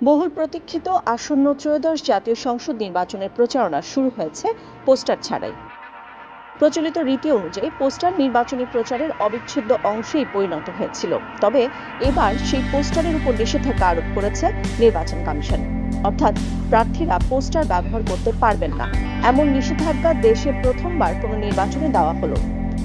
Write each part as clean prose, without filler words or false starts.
বহুল প্রতীক্ষিত আসন্ন ত্রয়োদশ জাতীয় সংসদ নির্বাচনের প্রচারণা শুরু হয়েছে পোস্টার ছাড়াই। প্রচলিত রীতি অনুযায়ী পোস্টার নির্বাচনী প্রচারের অবিচ্ছেদ্য অংশেই পরিণত হয়েছিল। তবে এবার সেই পোস্টারের উপর নিষেধাজ্ঞা আরোপ করেছে নির্বাচন কমিশন। অর্থাৎ প্রার্থীরা পোস্টার ব্যবহার করতে পারবেন না, এমন নিষেধাজ্ঞা দেশে প্রথমবার কোনো নির্বাচনে দেওয়া হলো।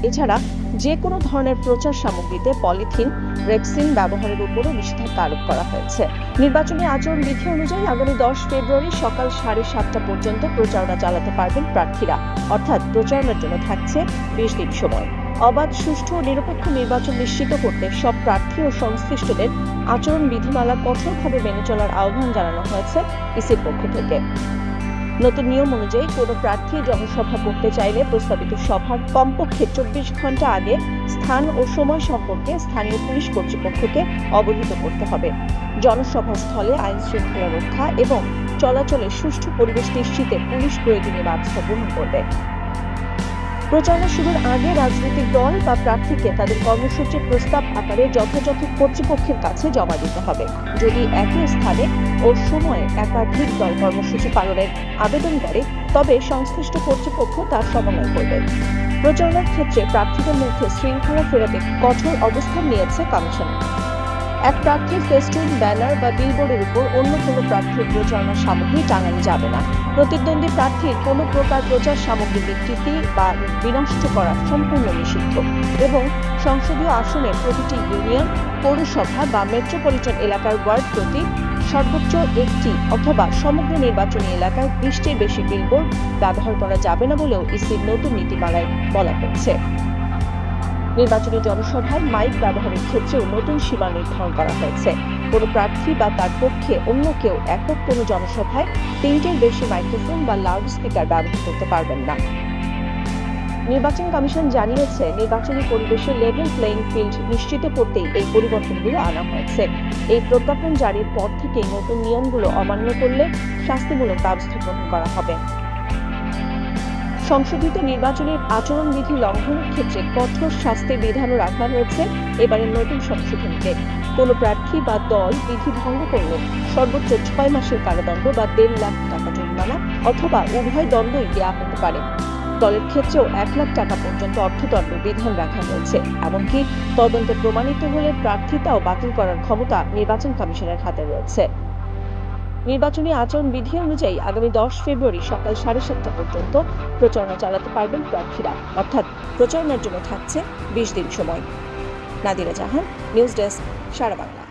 এছাড়া যে কোনো ধরনের প্রচার সামগ্রীতে পলিথিন, রেক্সিন ব্যবহারের উপরও নিষেধাজ্ঞা আরোপ করা হয়েছে। নির্বাচনী আচরণ বিধি অনুযায়ী আগামী 10 ফেব্রুয়ারি সকাল 7:30 পর্যন্ত প্রচারণা চালাতে পারবেন প্রার্থীরা। অর্থাৎ প্রচারণার জন্য থাকছে 20 দিন সময়। অবাধ, সুষ্ঠু ও নিরপেক্ষ নির্বাচন নিশ্চিত করতে সব প্রার্থী ও সংশ্লিষ্টদের আচরণ বিধিমালা কঠোরভাবে মেনে চলার আহ্বান জানানো হয়েছে ইসির পক্ষ থেকে। নতুন নিয়ম অনুযায়ী কোনো প্রার্থী জনসভা করতে চাইলে প্রস্তাবিত সভার কমপক্ষে 24 ঘন্টা আগে স্থান ও সময় সম্পর্কে স্থানীয় পুলিশ কর্তৃপক্ষকে অবহিত করতে হবে। জনসভা স্থলে আইন শৃঙ্খলা রক্ষা এবং চলাচলের সুষ্ঠু পরিবেশ নিশ্চিতে পুলিশ প্রয়োজনীয় ব্যবস্থা গ্রহণ করবে। প্রচারণা শুরুর আগে রাজনৈতিক দল বা প্রার্থীকে তাদের কর্মসূচির প্রস্তাব আকারে যথাযথ কর্তৃপক্ষের কাছে জমা দিতে হবে। যদি একই স্থানে ও সময়ে একাধিক দল কর্মসূচি পালনের আবেদন করে, তবে সংশ্লিষ্ট কর্তৃপক্ষ তার সমন্বয় করবে। প্রচারণার ক্ষেত্রে প্রার্থীদের মধ্যে শৃঙ্খলা ফেরাতে কঠোর অবস্থান নিয়েছে কমিশন। এক প্রার্থীর ফেস্টুন, ব্যানার বা বিলবোর্ডের উপর অন্য কোনো প্রার্থীর প্রচারণা সামগ্রী টাঙানো যাবে না। প্রতিদ্বন্দ্বী প্রার্থীর কোনো প্রকার প্রচার সামগ্রী বিকৃতি বা বিনষ্ট করা সম্পূর্ণ নিষিদ্ধ এবং সংসদীয় আসনের প্রতিটি ইউনিয়ন, পৌরসভা বা মেট্রোপলিটন এলাকার ওয়ার্ড প্রতি সর্বোচ্চ একটি অথবা সমগ্র নির্বাচনী এলাকায় 20টির বেশি বিলবোর্ড ব্যবহার করা যাবে না বলেও ইসির নতুন নীতিমালায় বলা হয়েছে। নির্বাচনী জনসভায় মাইক ব্যবহারের ক্ষেত্রেও নতুন সীমা নির্ধারণ করা হয়েছে। কোনো প্রার্থী বা তার পক্ষে অন্য কেউ একক কোনো জনসভায় 3টির বেশি মাইক্রোফোন বা লাউড স্পিকার ব্যবহার করতে পারবেন না। নির্বাচন কমিশন জানিয়েছে, নির্বাচনী পরিবেশে লেভেল প্লেইং ফিল্ড নিশ্চিত করতেই এই পরিবর্তনগুলো আনা হয়েছে। এই প্রজ্ঞাপন জারির পর থেকেই নতুন নিয়মগুলো অমান্য করলে শাস্তিমূলক ব্যবস্থা গ্রহণ করা হবে। সংশোধিত নির্বাচনী আচরণবিধি লঙ্ঘনের ক্ষেত্রে কঠোর শাস্তির বিধানও রাখা হয়েছে এবারের নতুন সংশোধনীতে। কোনো প্রার্থী বা দল বিধি ভঙ্গ করলে সর্বোচ্চ 6 মাসের কারাদণ্ড বা 1.5 লাখ টাকা জরিমানা অথবা উভয় দণ্ডই দেওয়া হতে পারে। দলের ক্ষেত্রেও 1 লাখ টাকা পর্যন্ত অর্থদণ্ড বিধান রাখা হয়েছে। এমনকি তদন্তে প্রমাণিত হলে প্রার্থিতাও বাতিল করার ক্ষমতা নির্বাচন কমিশনের হাতে রয়েছে। নির্বাচনী আচরণ বিধি অনুযায়ী আগামী 10 ফেব্রুয়ারি সকাল 7:30 পর্যন্ত প্রচারণা চালাতে পারবেন প্রার্থীরা। অর্থাৎ প্রচারণার জন্য থাকছে 20 দিন সময়। নাদিরা জাহান, নিউজ ডেস্ক, সারা বাংলা।